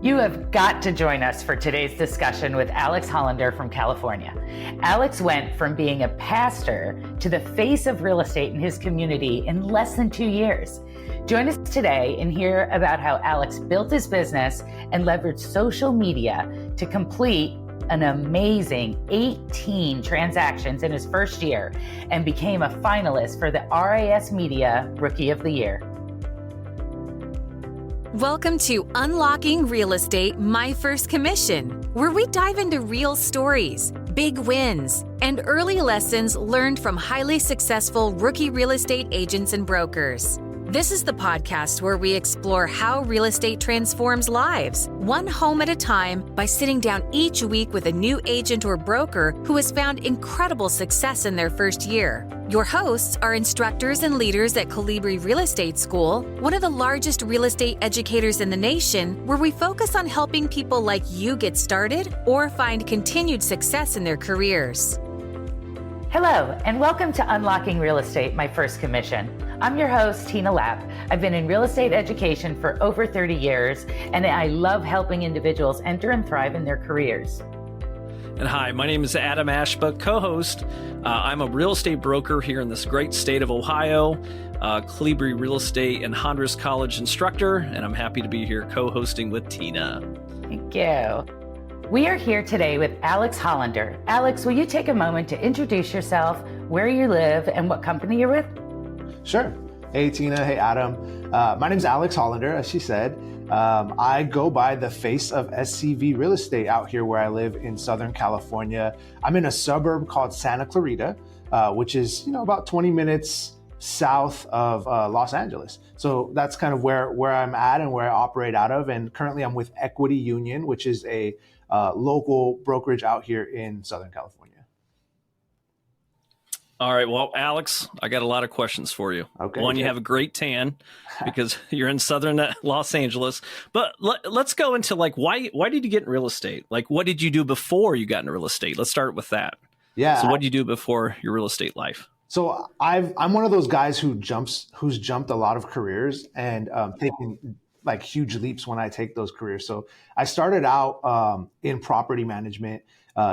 You have got to join us for today's discussion with Alex Hollander from California. Alex went from being a pastor to the face of real estate in his community in less than 2 years. Join us today and hear about how Alex built his business and leveraged social media to complete an amazing 18 transactions in his first year and became a finalist for the RIS Media Rookie of the Year. Welcome to Unlocking Real Estate, My First Commission, where we dive into real stories, big wins, and early lessons learned from highly successful rookie real estate agents and brokers. This is the podcast where we explore how real estate transforms lives, one home at a time, by sitting down each week with a new agent or broker who has found incredible success in their first year. Your hosts are instructors and leaders at Colibri Real Estate School, one of the largest real estate educators in the nation, where we focus on helping people like you get started or find continued success in their careers. Hello, and welcome to Unlocking Real Estate, My First Commission. I'm your host, Tina Lapp. I've been in real estate education for over 30 years, and I love helping individuals enter and thrive in their careers. And hi, my name is Adam Ashba, co-host. I'm a real estate broker here in this great state of Ohio, Colibri Real Estate and Hondros College instructor, and I'm happy to be here co-hosting with Tina. Thank you. We are here today with Alex Hollander. Alex, will you take a moment to introduce yourself, where you live, and what company you're with? Sure. Hey, Tina. Hey, Adam. My name's Alex Hollander, as she said. I go by the face of SCV Real Estate out here where I live in Southern California. I'm in a suburb called Santa Clarita, which is, about 20 minutes south of Los Angeles. So that's kind of where I'm at and where I operate out of. And currently I'm with Equity Union, which is a local brokerage out here in Southern California. All right. Well, Alex, I got a lot of questions for you. Okay. One, you have a great tan because you're in Southern Los Angeles. But let's go into why did you get in real estate? What did you do before you got into real estate? Let's start with that. Yeah. So what did you do before your real estate life? So I'm one of those guys who's jumped a lot of careers and taken huge leaps when I take those careers. So I started out in property management,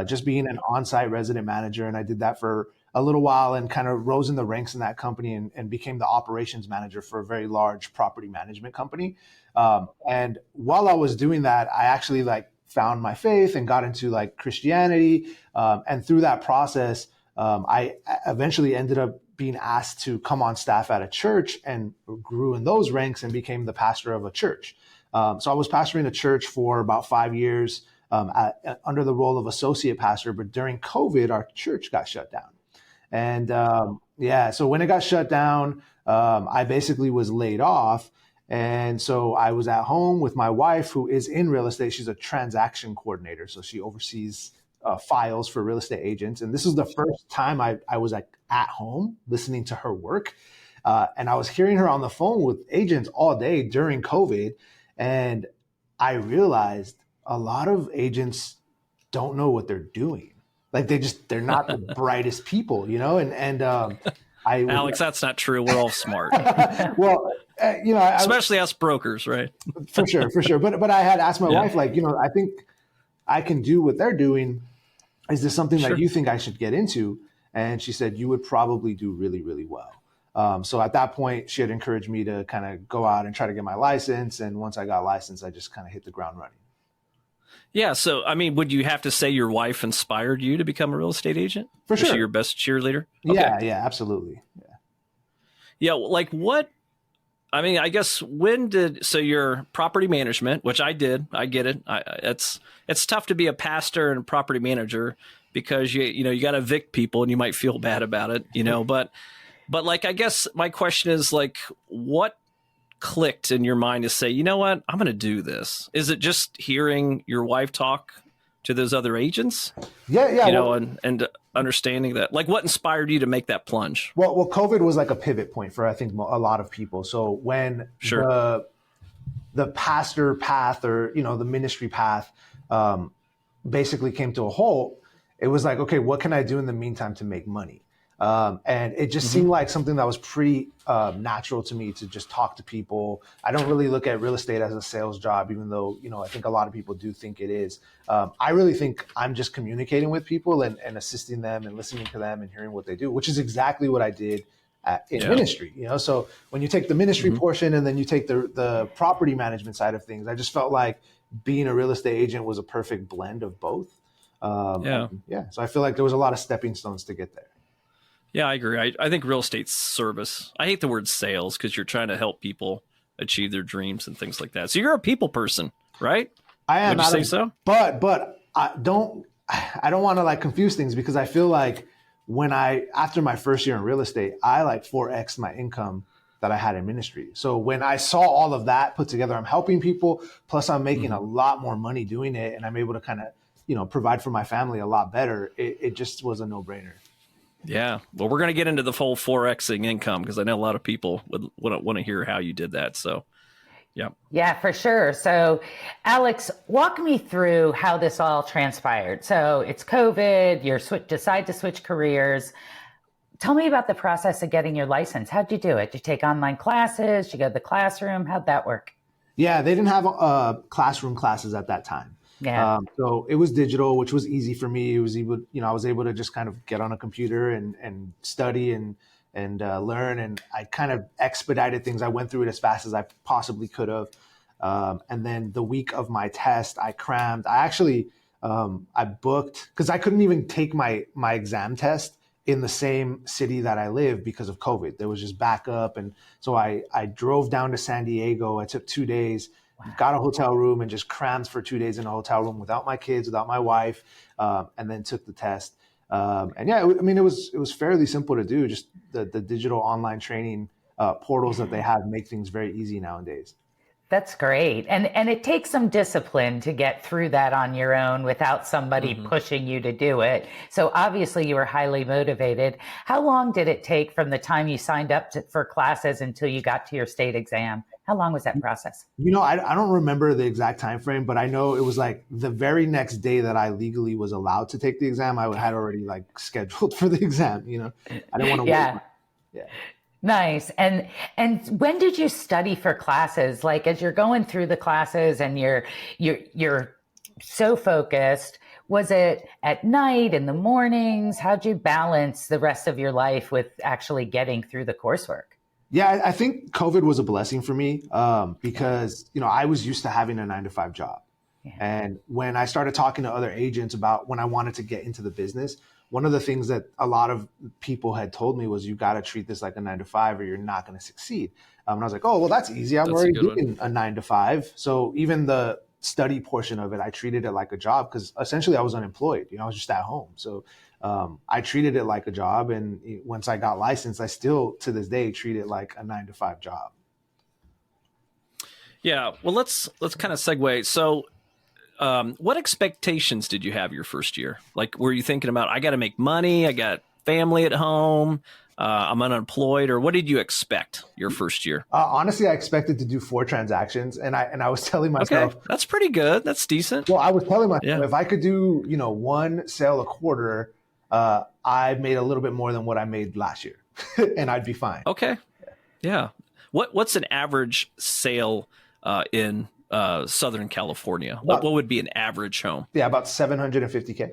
just being an on-site resident manager, and I did that for a little while and kind of rose in the ranks in that company and became the operations manager for a very large property management company. And while I was doing that, I actually found my faith and got into Christianity. And through that process, I eventually ended up being asked to come on staff at a church and grew in those ranks and became the pastor of a church. So I was pastoring a church for about 5 years under the role of associate pastor. But during COVID, our church got shut down. And so when it got shut down, I basically was laid off. And so I was at home with my wife, who is in real estate. She's a transaction coordinator. So she oversees files for real estate agents. And this is the first time I was at home listening to her work. And I was hearing her on the phone with agents all day during COVID. And I realized a lot of agents don't know what they're doing. They're not the brightest people, and Alex, that's not true. We're all smart. Well, especially us brokers, right? For sure. But I had asked my wife, I think I can do what they're doing. Is this something that you think I should get into? And she said, you would probably do really, really well. So at that point, she had encouraged me to kind of go out and try to get my license. And once I got licensed, I just kind of hit the ground running. Yeah. So, would you have to say your wife inspired you to become a real estate agent? For sure. Was she your best cheerleader? Okay. Yeah, absolutely. Yeah. What, I guess so your property management, which I did, I get it. It's tough to be a pastor and a property manager because you got to evict people and you might feel bad about it, but I guess my question is what clicked in your mind to say, you know what, I'm going to do this? Is it just hearing your wife talk to those other agents? Yeah. And understanding that, what inspired you to make that plunge? Well, COVID was a pivot point for, I think, a lot of people. So when the pastor path or, the ministry path basically came to a halt, it was okay, what can I do in the meantime to make money? And it just seemed like something that was pretty natural to me to just talk to people. I don't really look at real estate as a sales job, even though, I think a lot of people do think it is. I really think I'm just communicating with people and assisting them and listening to them and hearing what they do, which is exactly what I did in ministry. So when you take the ministry portion and then you take the property management side of things, I just felt like being a real estate agent was a perfect blend of both. So I feel like there was a lot of stepping stones to get there. Yeah, I agree. I think real estate's service. I hate the word sales because you're trying to help people achieve their dreams and things like that. So you're a people person, right? I am. Would you say so? But I don't want to like confuse things, because I feel like after my first year in real estate, I like 4X'd my income that I had in ministry. So when I saw all of that put together, I'm helping people, plus I'm making a lot more money doing it, and I'm able to kind of, provide for my family a lot better. It just was a no-brainer. Yeah. Well, we're going to get into the full 4Xing income, because I know a lot of people would want to hear how you did that. So, yeah. Yeah, for sure. So, Alex, walk me through how this all transpired. So it's COVID, decide to switch careers. Tell me about the process of getting your license. How'd you do it? Did you take online classes? Did you go to the classroom? How'd that work? Yeah, they didn't have classroom classes at that time. Yeah. So it was digital, which was easy for me. It was able, I was able to just kind of get on a computer and study and learn. And I kind of expedited things. I went through it as fast as I possibly could have. And then the week of my test, I crammed. I actually, I booked, because I couldn't even take my exam test in the same city that I live because of COVID. There was just backup. And so I drove down to San Diego. I took 2 days. Got a hotel room and just crammed for 2 days in a hotel room without my kids, without my wife, and then took the test. It was fairly simple to do. Just the digital online training portals that they have make things very easy nowadays. That's great. And it takes some discipline to get through that on your own without somebody pushing you to do it. So obviously you were highly motivated. How long did it take from the time you signed up for classes until you got to your state exam? How long was that process? I don't remember the exact time frame, but I know it was like the very next day that I legally was allowed to take the exam. I had already like scheduled for the exam. I didn't want to wait. Yeah. Nice. And when did you study for classes? Like as you're going through the classes and you're so focused, was it at night, in the mornings? How'd you balance the rest of your life with actually getting through the coursework? Yeah, I think COVID was a blessing for me because, I was used to having a 9-to-5 job. Yeah. And when I started talking to other agents about when I wanted to get into the business, one of the things that a lot of people had told me was, you got to treat this like a 9-to-5 or you're not going to succeed. And I was like, oh, well, that's easy. I'm already doing a 9-to-5. So even the study portion of it, I treated it like a job because essentially I was unemployed. I was just at home. So I treated it like a job. And once I got licensed, I still to this day treat it like a 9-to-5 job. Yeah. Well, let's kind of segue. So what expectations did you have your first year? Like, were you thinking about, I got to make money, I got family at home, I'm unemployed, or what did you expect your first year? Honestly, I expected to do 4 transactions, and I was telling myself, okay, that's pretty good. That's decent. Well, I was telling myself, if I could do 1 sale a quarter, I made a little bit more than what I made last year, and I'd be fine. Okay, yeah. What's an average sale in Southern California? What would be an average home? Yeah, about $750K.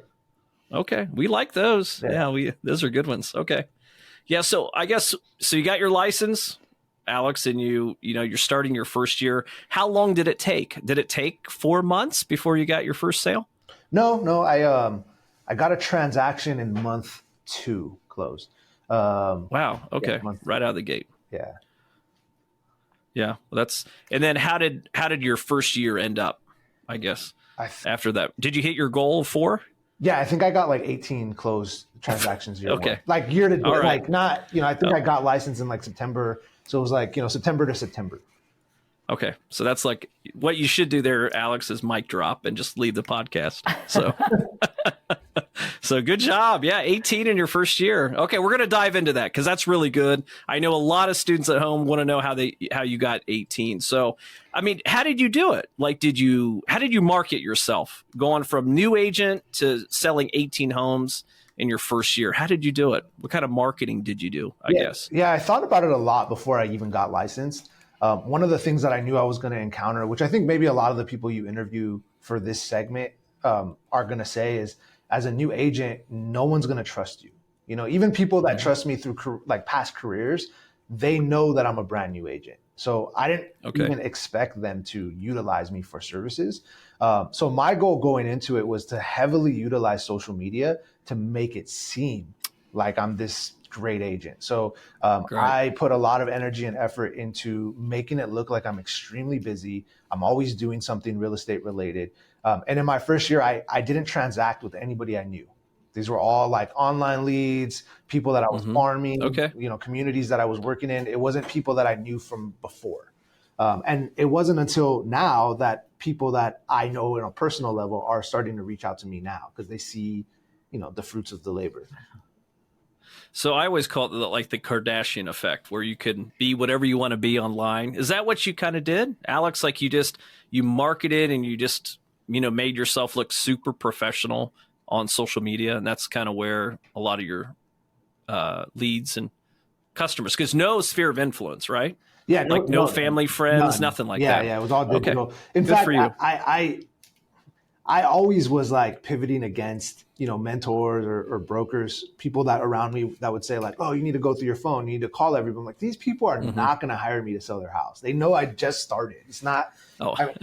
Okay, we like those. Yeah, those are good ones. Okay. Yeah, so I guess you got your license, Alex, and you're starting your first year. How long did it take? Did it take 4 months before you got your first sale? No, I got a transaction in month 2 closed. Wow. Okay. Yeah, right out of the gate. Yeah. Yeah. Well, and then how did your first year end up? I guess after that, did you hit your goal of 4? Yeah, I think I got like 18 closed transactions year okay. one. Like year to date, right. like not, I think I got licensed in like September. So it was like, September to September. Okay. So that's like what you should do there, Alex, is mic drop and just leave the podcast. So, so good job. Yeah. 18 in your first year. Okay. We're going to dive into that because that's really good. I know a lot of students at home want to know how you got 18. So, I mean, how did you do it? Like, how did you market yourself going from new agent to selling 18 homes? in your first year. How did you do it? What kind of marketing did you do, I guess? Yeah, I thought about it a lot before I even got licensed. One of the things that I knew I was going to encounter, which I think maybe a lot of the people you interview for this segment are going to say, is as a new agent, no one's going to trust you. Even people that trust me through like past careers, they know that I'm a brand new agent. So I didn't even expect them to utilize me for services. So my goal going into it was to heavily utilize social media to make it seem like I'm this great agent. So I put a lot of energy and effort into making it look like I'm extremely busy. I'm always doing something real estate related. And in my first year, I didn't transact with anybody I knew. These were all like online leads, people that I was farming, communities that I was working in. It wasn't people that I knew from before. And it wasn't until now that people that I know on a personal level are starting to reach out to me now because they see, the fruits of the labor. So I always call it like the Kardashian effect, where you can be whatever you want to be online. Is that what you kind of did, Alex? Like you marketed and you just, made yourself look super professional on social media, and that's kind of where a lot of your leads and customers, because no sphere of influence, right? Yeah, like no family, friends, nothing like that. Yeah, it was all digital. Okay. In Good fact, for you. I always was like pivoting against, mentors or brokers, people that around me that would say like, oh, you need to go through your phone, you need to call everyone. Like, these people are not going to hire me to sell their house. They know I just started. It's not.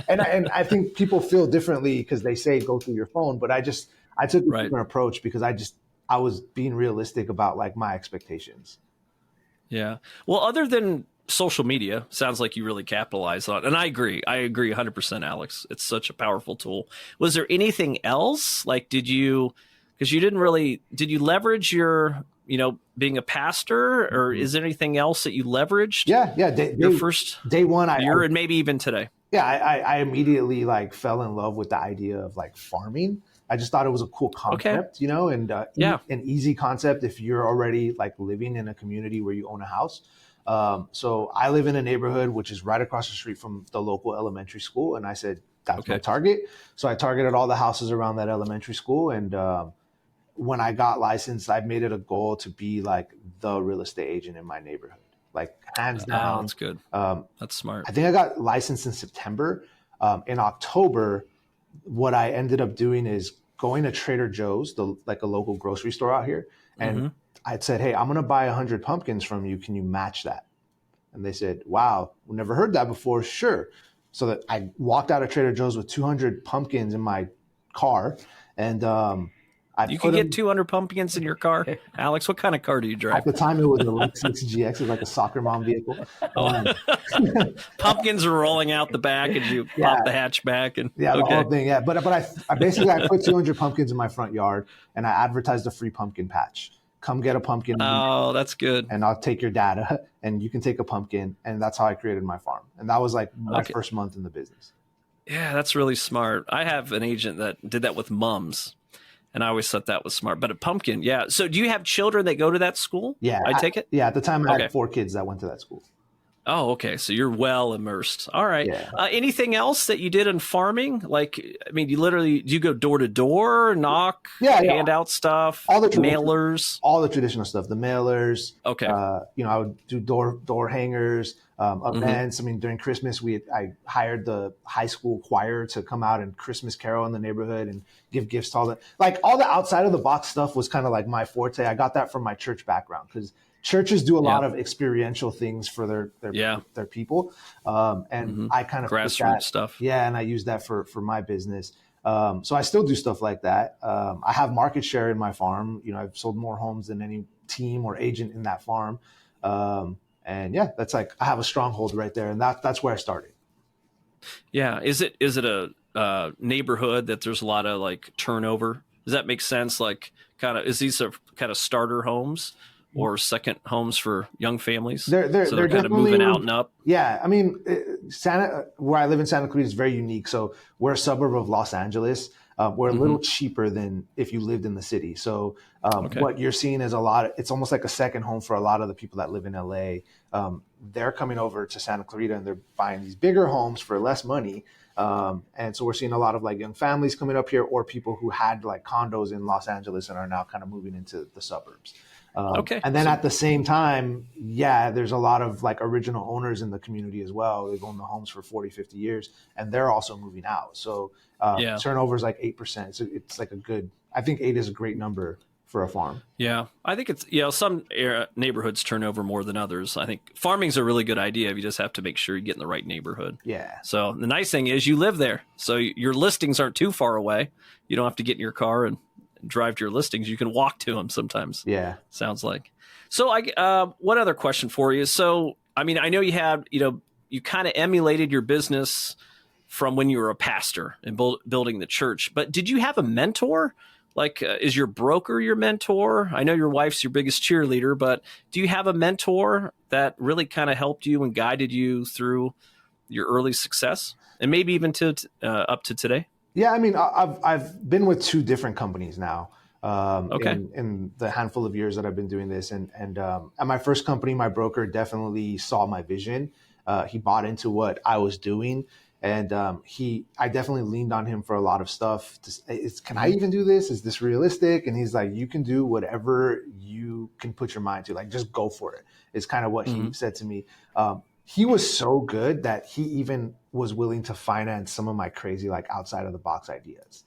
And I think people feel differently because they say go through your phone, but I took a different approach because I was being realistic about like my expectations. Yeah. Well, other than social media, sounds like you really capitalized on it. And I agree 100%, Alex. It's such a powerful tool. Was there anything else? Like, did you leverage your, being a pastor, or is there anything else that you leveraged? Yeah. Your first day one, and maybe even today. Yeah. I immediately like fell in love with the idea of like farming. I just thought it was a cool concept, and an easy concept if you're already like living in a community where you own a house. So I live in a neighborhood which is right across the street from the local elementary school. And I said, that's my target. So I targeted all the houses around that elementary school. And when I got licensed, I made it a goal to be like the real estate agent in my neighborhood, like hands down. That's good. That's smart. I think I got licensed in September. In October, what I ended up doing is going to Trader Joe's, like a local grocery store out here. And I said, hey, I'm going to buy 100 pumpkins from you. Can you match that? And they said, wow, we never heard that before. Sure. So that I walked out of Trader Joe's with 200 pumpkins in my car. And you can get 200 pumpkins in your car. Alex, what kind of car do you drive? At the time, it was a Lexus GX. It was like a soccer mom vehicle. Pumpkins are rolling out the back and you pop the hatchback. And the whole thing. Yeah. But I basically, I put 200 pumpkins in my front yard and I advertised a free pumpkin patch. Come get a pumpkin. Oh, that's good. And I'll take your data and you can take a pumpkin. And that's how I created my farm. And that was like my first month in the business. Yeah, that's really smart. I have an agent that did that with mums. And I always thought that was smart. But a pumpkin, yeah. So do you have children that go to that school? Yeah. I take it? Yeah. At the time, I had 4 kids that went to that school. Oh, okay. So you're well immersed. All right. Yeah. Anything else that you did in farming? Like, I mean, do you go door to door, knock, hand out stuff, all the mailers? All the traditional stuff, the mailers. Okay. I would do door hangers, events. I mean, during Christmas, I hired the high school choir to come out and Christmas carol in the neighborhood and give gifts to all the outside of the box stuff was kind of like my forte. I got that from my church background because churches do a lot of experiential things for their people. And I kind of grassroots stuff. Yeah. And I use that for my business. So I still do stuff like that. I have market share in my farm. I've sold more homes than any team or agent in that farm. And yeah, that's like, I have a stronghold right there. And that's where I started. Yeah. Is it a neighborhood that there's a lot of like turnover? Does that make sense? Like is these kind of starter homes? Or second homes for young families? They're kind of moving out and up. Yeah, I mean, where I live in Santa Cruz is very unique. So we're a suburb of Los Angeles. We're a little cheaper than if you lived in the city. So what you're seeing is it's almost like a second home for a lot of the people that live in LA. They're coming over to Santa Clarita and they're buying these bigger homes for less money. And so we're seeing a lot of like young families coming up here, or people who had like condos in Los Angeles and are now kind of moving into the suburbs. Okay. And then at the same time, yeah, there's a lot of like original owners in the community as well. They've owned the homes for 40, 50 years, and they're also moving out. So turnover is like 8%. So it's like I think 8 is a great number for a farm. Yeah. I think it's, some neighborhoods turn over more than others. I think farming's a really good idea. You just have to make sure you get in the right neighborhood. Yeah. So the nice thing is you live there. So your listings aren't too far away. You don't have to get in your car and drive to your listings. You can walk to them sometimes. Yeah. Sounds like. So one other question for you. So, I mean, I know you had, you kind of emulated your business from when you were a pastor and building the church, but did you have a mentor? Like, is your broker your mentor? I know your wife's your biggest cheerleader, but do you have a mentor that really kind of helped you and guided you through your early success, and maybe even up to today? Yeah, I mean, I've been with 2 different companies now. Okay. In the handful of years that I've been doing this, and at my first company, my broker definitely saw my vision. He bought into what I was doing. And I definitely leaned on him for a lot of stuff. Can I even do this? Is this realistic? And he's like, you can do whatever you can put your mind to. Like, just go for it. It's kind of what he said to me. He was so good that he even was willing to finance some of my crazy, like outside of the box ideas.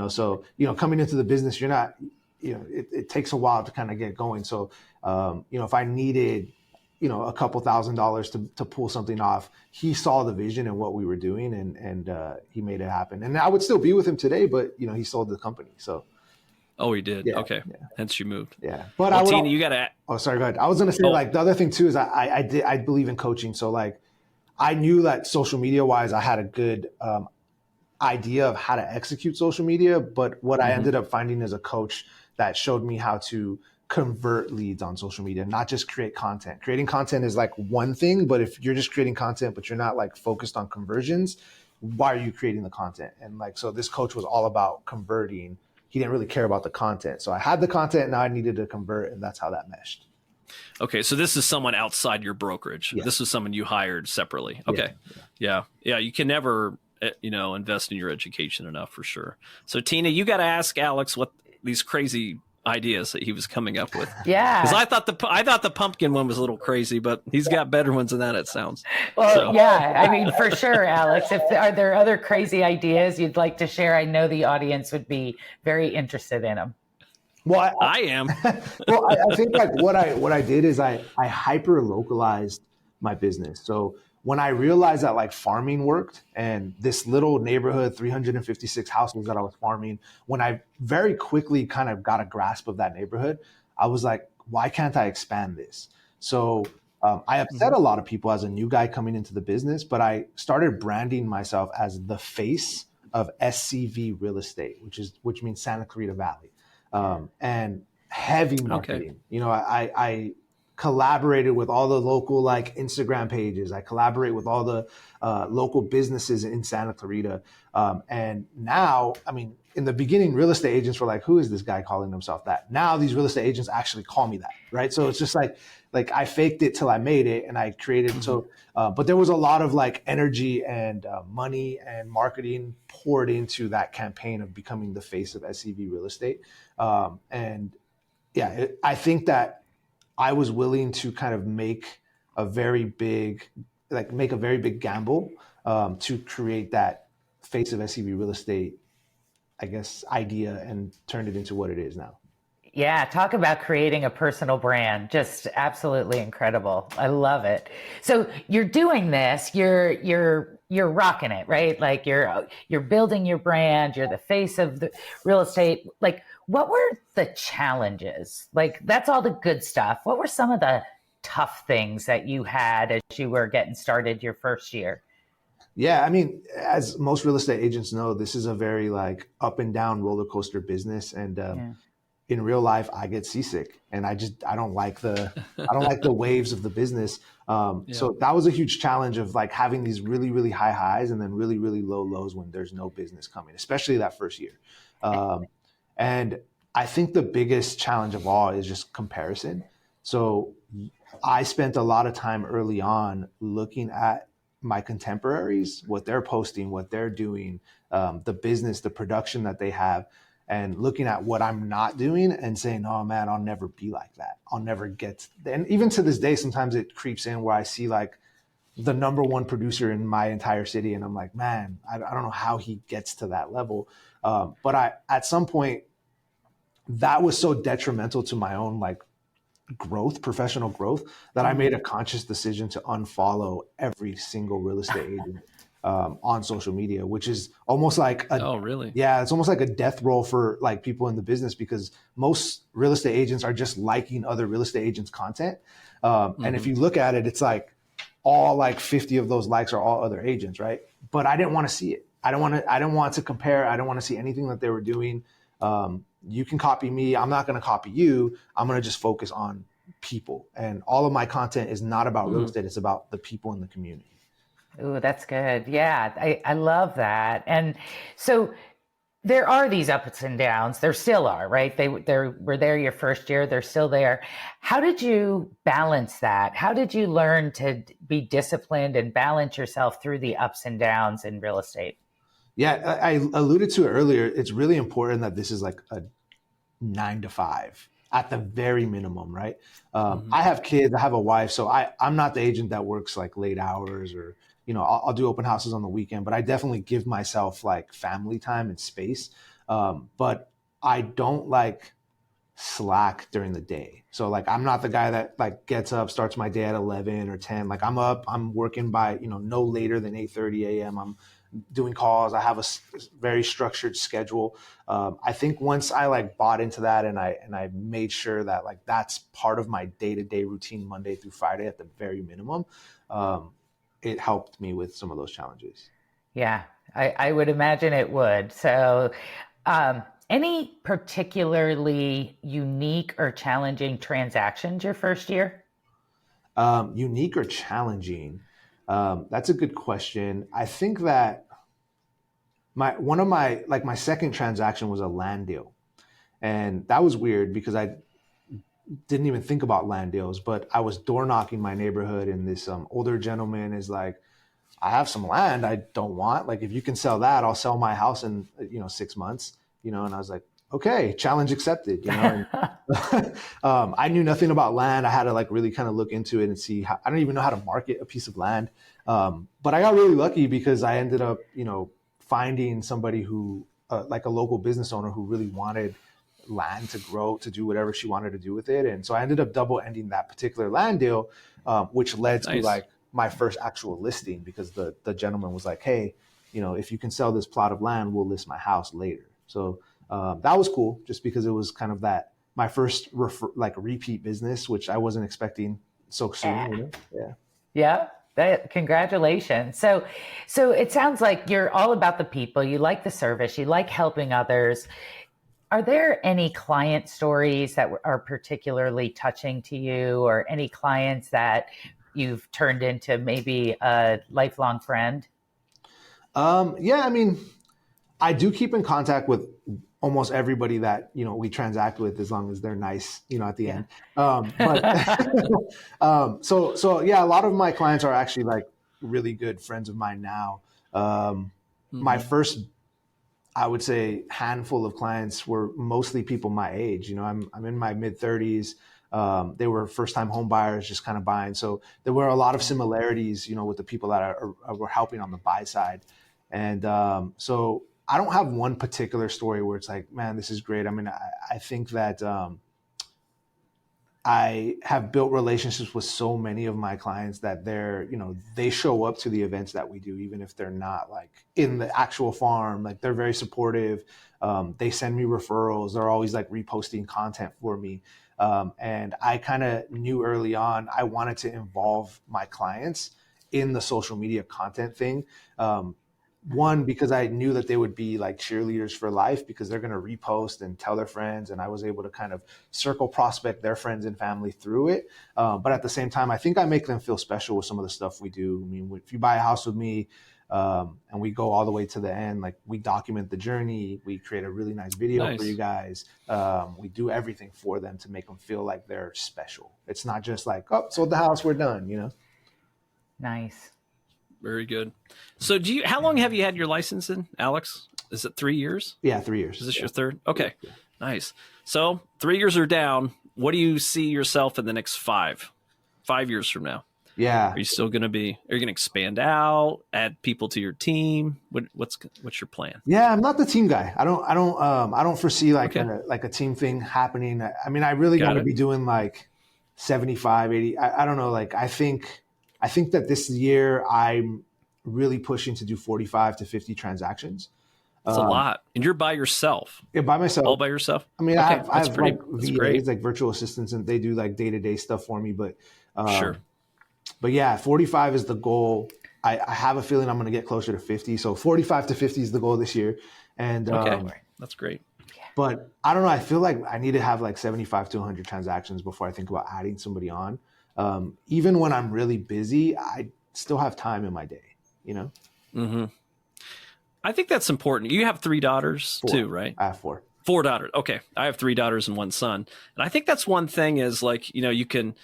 So coming into the business, you're not, it takes a while to kind of get going. So if I needed a couple $1,000s to pull something off, he saw the vision and what we were doing, and he made it happen. And I would still be with him today, but he sold the company. So. Oh, he did. Yeah, okay. Yeah. Hence you moved. Yeah. But Tina, you got to. Oh, sorry. Go ahead. I was going to say the other thing too is I believe in coaching. So like, I knew that social media wise, I had a good idea of how to execute social media. But what I ended up finding is a coach that showed me how to convert leads on social media, not just create content. Creating content is like one thing, but if you're just creating content, but you're not like focused on conversions, why are you creating the content? And like, so this coach was all about converting. He didn't really care about the content. So I had the content, now I needed to convert, and that's how that meshed. Okay. So this is someone outside your brokerage. Yeah. This was someone you hired separately. Okay. Yeah. You can never, invest in your education enough, for sure. So Tina, you got to ask Alex what these crazy ideas that he was coming up with. Yeah. Because I thought the pumpkin one was a little crazy, but he's got better ones than that, it sounds. Well, yeah, I mean, for sure, Alex. Are there other crazy ideas you'd like to share? I know the audience would be very interested in them. Well, I am. Well, I think like what I did is I hyper localized my business. So when I realized that like farming worked, and this little neighborhood, 356 houses that I was farming, when I very quickly kind of got a grasp of that neighborhood, I was like, why can't I expand this? So I upset a lot of people as a new guy coming into the business, but I started branding myself as the face of SCV Real Estate, which means Santa Clarita Valley, and heavy marketing. Okay. I collaborated with all the local like Instagram pages. I collaborate with all the local businesses in Santa Clarita. And now, I mean, in the beginning, real estate agents were like, who is this guy calling himself that? Now these real estate agents actually call me that, right? So it's just like I faked it till I made it, and I created. So, but there was a lot of like energy and money and marketing poured into that campaign of becoming the face of SCV Real Estate. And yeah, I think that I was willing to kind of make a very big gamble to create that face of SCV Real Estate, I guess, idea, and turned it into what it is now. Yeah, talk about creating a personal brand. Just absolutely incredible. I love it. So you're doing this, you're rocking it, right? Like you're building your brand, you're the face of the real estate. Like, what were the challenges? Like, that's all the good stuff. What were some of the tough things that you had as you were getting started your first year? Yeah, I mean, as most real estate agents know, this is a very like up and down roller coaster business, and in real life, I get seasick, and I don't like the waves of the business. So that was a huge challenge of like having these really, really high highs and then really, really low lows when there's no business coming, especially that first year. And I think the biggest challenge of all is just comparison. So I spent a lot of time early on looking at my contemporaries, what they're posting, what they're doing, the business, the production that they have, and looking at what I'm not doing and saying, oh man, I'll never be like that. I'll never get. And even to this day, sometimes it creeps in where I see like the number one producer in my entire city, and I'm like, man, I don't know how he gets to that level. But at some point, that was so detrimental to my own like growth, professional growth, that I made a conscious decision to unfollow every single real estate agent on social media, which is almost like yeah, it's almost like a death roll for like people in the business, because most real estate agents are just liking other real estate agents' content. And if you look at it, it's like all like 50 of those likes are all other agents, right? But I didn't want to see it. I don't want to compare. I don't want to see anything that they were doing. You can copy me. I'm not going to copy you. I'm going to just focus on people. And all of my content is not about real estate. It's about the people in the community. Ooh, that's good. Yeah, I love that. And so there are these ups and downs. There still are, right? They were there your first year. They're still there. How did you balance that? How did you learn to be disciplined and balance yourself through the ups and downs in real estate? Yeah, I alluded to it earlier. It's really important that this is like a 9 to 5 at the very minimum, right? I have kids, I have a wife, so I'm not the agent that works like late hours, or, you know, I'll do open houses on the weekend, but I definitely give myself like family time and space. But I don't like slack during the day. So like, I'm not the guy that like gets up, starts my day at 11 or 10. Like I'm up, I'm working by, you know, no later than 8:30 a.m. I'm doing calls. I have a very structured schedule. I think once I like bought into that, and I made sure that like that's part of my day-to-day routine, Monday through Friday at the very minimum, it helped me with some of those challenges. Yeah, I would imagine it would. So any particularly unique or challenging transactions your first year? Unique or challenging? That's a good question. I think that my second transaction was a land deal, and that was weird because I didn't even think about land deals, but I was door knocking my neighborhood, and this older gentleman is like, I have some land I don't want. Like, if you can sell that, I'll sell my house in 6 months. And I was like, okay, challenge accepted. And, I knew nothing about land. I had to like really kind of look into it and see how. I don't even know how to market a piece of land. But I got really lucky because I ended up, finding somebody who, like a local business owner who really wanted land to grow, to do whatever she wanted to do with it. And so I ended up double ending that particular land deal, which led to like my first actual listing, because the gentleman was like, hey, if you can sell this plot of land, we'll list my house later. So that was cool, just because it was kind of my first repeat business, which I wasn't expecting so soon. Yeah. Congratulations. So it sounds like you're all about the people. You like the service. You like helping others. Are there any client stories that are particularly touching to you, or any clients that you've turned into maybe a lifelong friend? Yeah, I mean, I do keep in contact with almost everybody that, we transact with, as long as they're nice, at the end. So yeah, a lot of my clients are actually like really good friends of mine now. My first, I would say, handful of clients were mostly people my age. I'm in my mid 30s. They were first time home buyers, just kind of buying. So there were a lot of similarities, with the people that were helping on the buy side. And so I don't have one particular story where it's like, man, this is great. I mean, I think that I have built relationships with so many of my clients that they show up to the events that we do, even if they're not like in the actual farm. Like, they're very supportive. They send me referrals. They're always like reposting content for me. And I kind of knew early on I wanted to involve my clients in the social media content thing. One, because I knew that they would be like cheerleaders for life, because they're going to repost and tell their friends, and I was able to kind of circle prospect their friends and family through it. But at the same time, I think I make them feel special with some of the stuff we do. I mean, if you buy a house with me, and we go all the way to the end, like, we document the journey, we create a really nice video for you guys. We do everything for them to make them feel like they're special. It's not just like, oh, sold the house, we're done, Nice. Very good. So how long have you had your license in, Alex? Is it 3 years? Yeah, 3 years. Is this your third? Okay, nice. So 3 years are down. What do you see yourself in the next 5 years from now? Yeah. Are you still going to are you going to expand out, add people to your team? What's your plan? Yeah, I'm not the team guy. I don't foresee like a team thing happening. I mean, I really got to be doing like 75, 80. I don't know. Like, I think that this year I'm really pushing to do 45 to 50 transactions. That's a lot. And you're by yourself. Yeah, by myself. All by yourself? I mean, okay. I have like VAs, like virtual assistants, and they do like day-to-day stuff for me. But sure. But yeah, 45 is the goal. I have a feeling I'm going to get closer to 50. So 45 to 50 is the goal this year. And that's great. But I don't know. I feel like I need to have like 75 to 100 transactions before I think about adding somebody on. Even when I'm really busy, I still have time in my day, you know? Mm-hmm. I think that's important. You have 3 daughters too, right? I have 4. 4 daughters. Okay. I have 3 daughters and 1 son. And I think that's one thing is like, you can,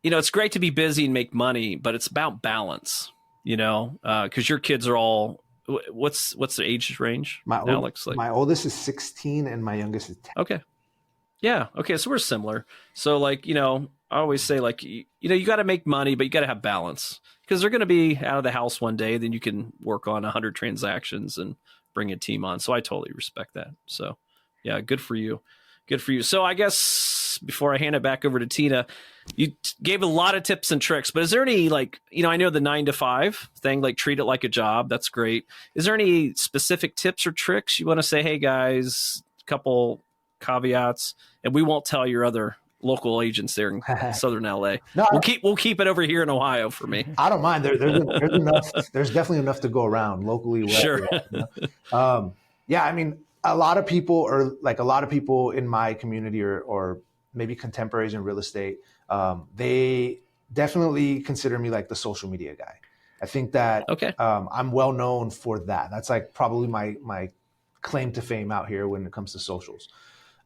it's great to be busy and make money, but it's about balance, because your kids are all, what's the age range, Alex? My oldest is 16 and my youngest is 10. Okay. Yeah. Okay. So we're similar. So like, I always say like, you got to make money, but you got to have balance because they're going to be out of the house one day. Then you can work on 100 transactions and bring a team on. So I totally respect that. So yeah, good for you. Good for you. So I guess before I hand it back over to Tina, you gave a lot of tips and tricks, but is there any like, I know the 9 to 5 thing, like treat it like a job. That's great. Is there any specific tips or tricks you want to say, hey guys, a couple caveats, and we won't tell your other local agents there in Southern LA. No, we'll keep it over here in Ohio for me. I don't mind. There's enough. There's definitely enough to go around locally. Sure. Yeah. I mean, a lot of people in my community or maybe contemporaries in real estate, they definitely consider me like the social media guy. I think that I'm well known for that. That's like probably my claim to fame out here when it comes to socials.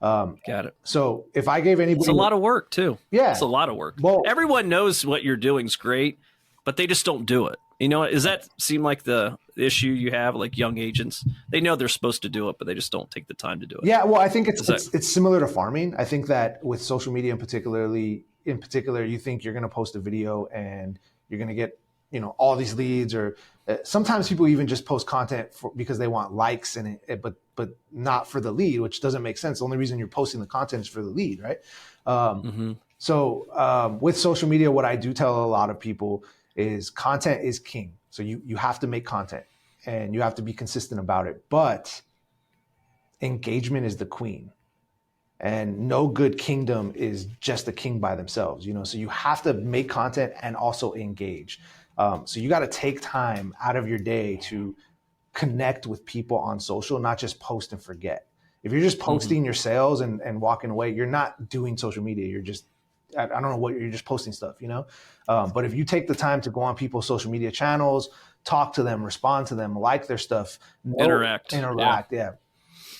Got it. So if I gave anybody, it's a lot of work too. Yeah, it's a lot of work. Well, everyone knows what you're doing is great, but they just don't do it. Does that seem like the issue you have? Like young agents, they know they're supposed to do it, but they just don't take the time to do it. Yeah, well, I think it's similar to farming. I think that with social media in particular, you think you're going to post a video and you're going to get all these leads, or sometimes people even just post content because they want likes in it, but not for the lead, which doesn't make sense. The only reason you're posting the content is for the lead, right? So with social media, what I do tell a lot of people is content is king. So you have to make content and you have to be consistent about it, but engagement is the queen. And no good kingdom is just a king by themselves, so you have to make content and also engage. So you got to take time out of your day to connect with people on social, not just post and forget. If you're just posting your sales and walking away, you're not doing social media. You're just, I don't know what, you're just posting stuff, But if you take the time to go on people's social media channels, talk to them, respond to them, like their stuff, interact. Yeah.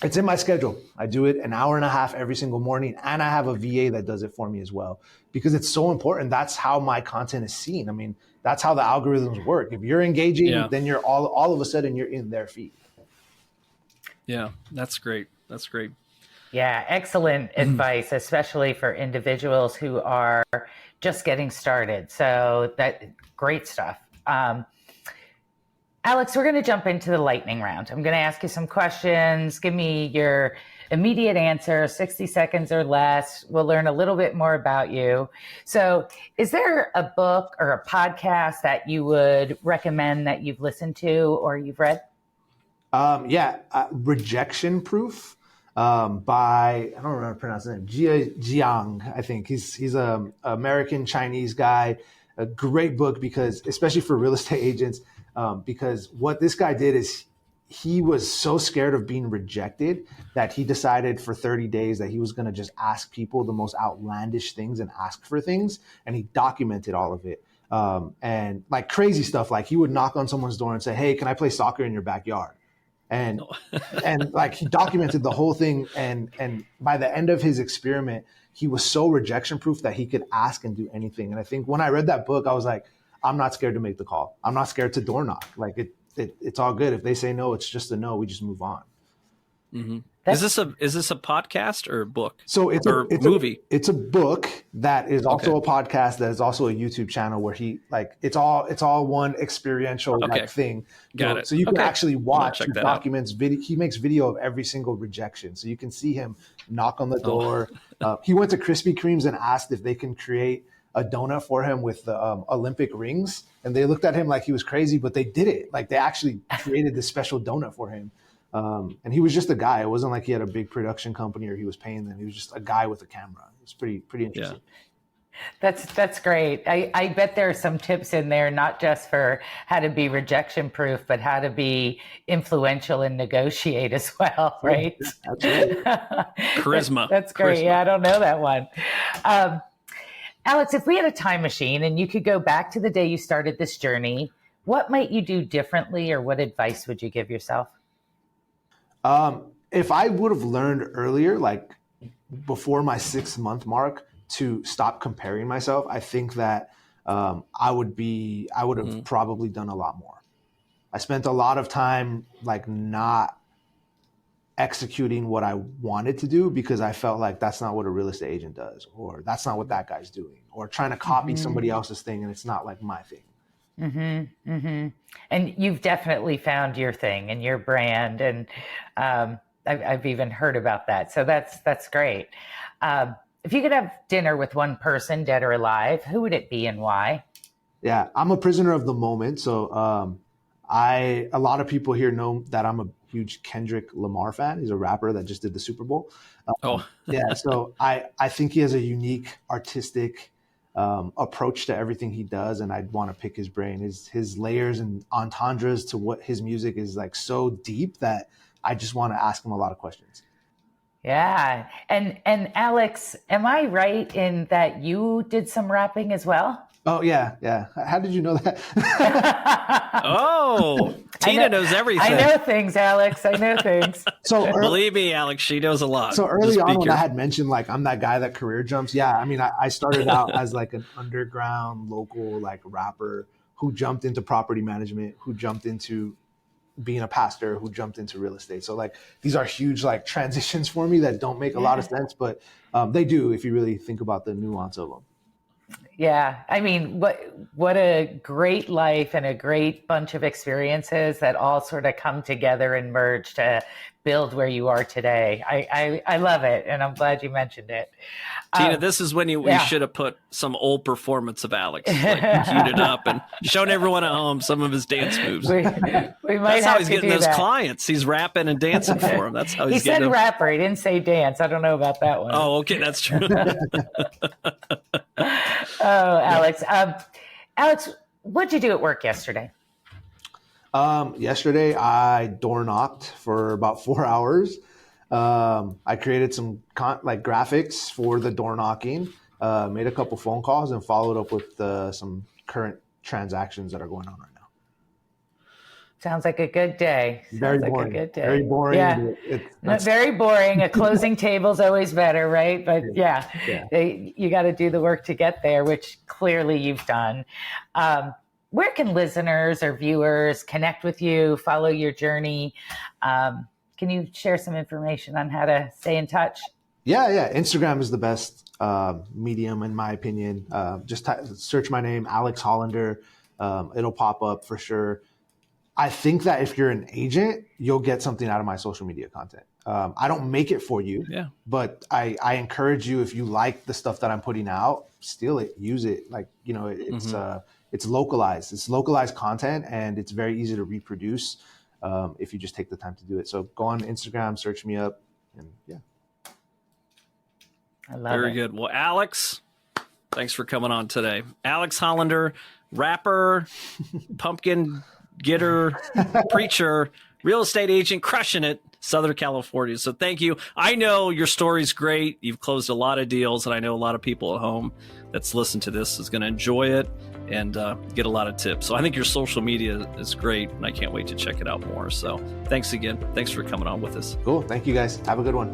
It's in my schedule. I do it an hour and a half every single morning. And I have a VA that does it for me as well, because it's so important. That's how my content is seen. I mean, that's how the algorithms work. If you're engaging, then you're all of a sudden you're in their feed. Yeah, that's great. That's great. Yeah, excellent advice, especially for individuals who are just getting started. So great stuff. Alex, we're going to jump into the lightning round. I'm going to ask you some questions. Give me your immediate answer, 60 seconds or less. We'll learn a little bit more about you. So is there a book or a podcast that you would recommend that you've listened to or you've read? Rejection Proof by, I don't remember how to pronounce his name, Jia Jiang, I think. He's a American Chinese guy. A great book because, especially for real estate agents, because what this guy did is he was so scared of being rejected that he decided for 30 days that he was going to just ask people the most outlandish things and ask for things. And he documented all of it. And like crazy stuff, like he would knock on someone's door and say, "Hey, can I play soccer in your backyard?" And like he documented the whole thing. And by the end of his experiment, he was so rejection proof that he could ask and do anything. And I think when I read that book, I was like, I'm not scared to make the call. I'm not scared to door knock. Like it's all good. If they say no, it's just a no. We just move on. Mm-hmm. Is this a podcast or a book? So it's a movie. It's a book that is also a podcast that is also a YouTube channel where he it's all one experiential thing. Got it. So you can actually watch he documents video. He makes video of every single rejection, so you can see him knock on the door. He went to Krispy Kreme's and asked if they can create a donut for him with the Olympic rings, and they looked at him like he was crazy, but they did it. Like they actually created this special donut for him. And he was just a guy. It wasn't like he had a big production company or he was paying them. He was just a guy with a camera. It was pretty interesting. Yeah. That's great. I bet there are some tips in there, not just for how to be rejection proof, but how to be influential and negotiate as well, right? Absolutely. Charisma. That's great. Charisma. Yeah, I don't know that one. Alex, if we had a time machine and you could go back to the day you started this journey, what might you do differently, or what advice would you give yourself? If I would have learned earlier, like before my 6-month mark, to stop comparing myself, I think that I would have probably done a lot more. I spent a lot of time like not executing what I wanted to do because I felt like that's not what a real estate agent does, or that's not what that guy's doing, or trying to copy somebody else's thing and it's not like my thing. Mm-hmm, mm-hmm. And you've definitely found your thing and your brand, and I've even heard about that. So that's great. If you could have dinner with one person, dead or alive, who would it be and why? Yeah, I'm a prisoner of the moment. So a lot of people here know that I'm a huge Kendrick Lamar fan. He's a rapper that just did the Super Bowl. Yeah, so I think he has a unique artistic approach to everything he does, and I'd want to pick his brain. His layers and entendres to what his music is like so deep that I just want to ask him a lot of questions. Yeah. And Alex, am I right in that you did some rapping as well? Oh, yeah. How did you know that? Tina knows everything. I know things, Alex. I know things. So believe me, Alex, she knows a lot. So early on when I had mentioned like I'm that guy that career jumps, yeah, I mean, I started out as like an underground local like rapper who jumped into property management, who jumped into being a pastor, who jumped into real estate. So like these are huge like transitions for me that don't make a lot of sense, but they do if you really think about the nuance of them. Yeah. I mean, what a great life and a great bunch of experiences that all sort of come together and merge to build where you are today. I love it. And I'm glad you mentioned it. Tina, this is when we should have put some old performance of Alex, like queued it up and shown everyone at home some of his dance moves. We might That's how he's getting those that. Clients. He's rapping and dancing for them. That's how he's getting them. He said rapper. He didn't say dance. I don't know about that one. Oh, okay. That's true. Alex. Alex, what'd you do at work yesterday? Yesterday, I door knocked for about 4 hours. I created some graphics for the door knocking, made a couple phone calls, and followed up with some current transactions that are going on right now. Sounds like a good day. Very boring. Like a good day. Very boring. Yeah. Very boring. A closing table's always better, right? But you got to do the work to get there, which clearly you've done. Where can listeners or viewers connect with you, follow your journey? Can you share some information on how to stay in touch? Yeah. Instagram is the best medium, in my opinion. Just search my name, Alex Hollander. It'll pop up for sure. I think that if you're an agent, you'll get something out of my social media content. I don't make it for you, but I encourage you, if you like the stuff that I'm putting out, steal it, use it. Like, it's localized. It's localized content, and it's very easy to reproduce if you just take the time to do it. So go on Instagram, search me up, and I love Very it. good. Well, Alex, thanks for coming on today. Alex Hollander, rapper, pumpkin getter, preacher, real estate agent, crushing it, Southern California. So thank you. I know your story's great. You've closed a lot of deals, and I know a lot of people at home that's listened to this is going to enjoy it and get a lot of tips. So I think your social media is great, and I can't wait to check it out more. So thanks again. Thanks for coming on with us. Cool. Thank you, guys. Have a good one.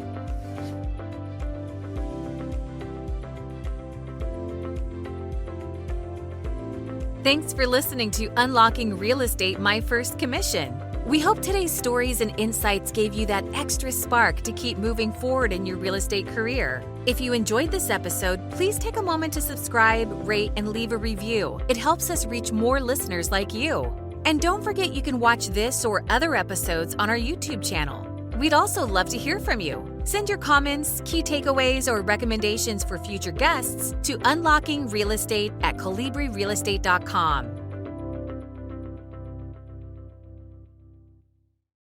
Thanks for listening to Unlocking Real Estate My First Commission. We hope today's stories and insights gave you that extra spark to keep moving forward in your real estate career. If you enjoyed this episode, please take a moment to subscribe, rate, and leave a review. It helps us reach more listeners like you. And don't forget you can watch this or other episodes on our YouTube channel. We'd also love to hear from you. Send your comments, key takeaways, or recommendations for future guests to unlockingrealestate@colibrirealestate.com.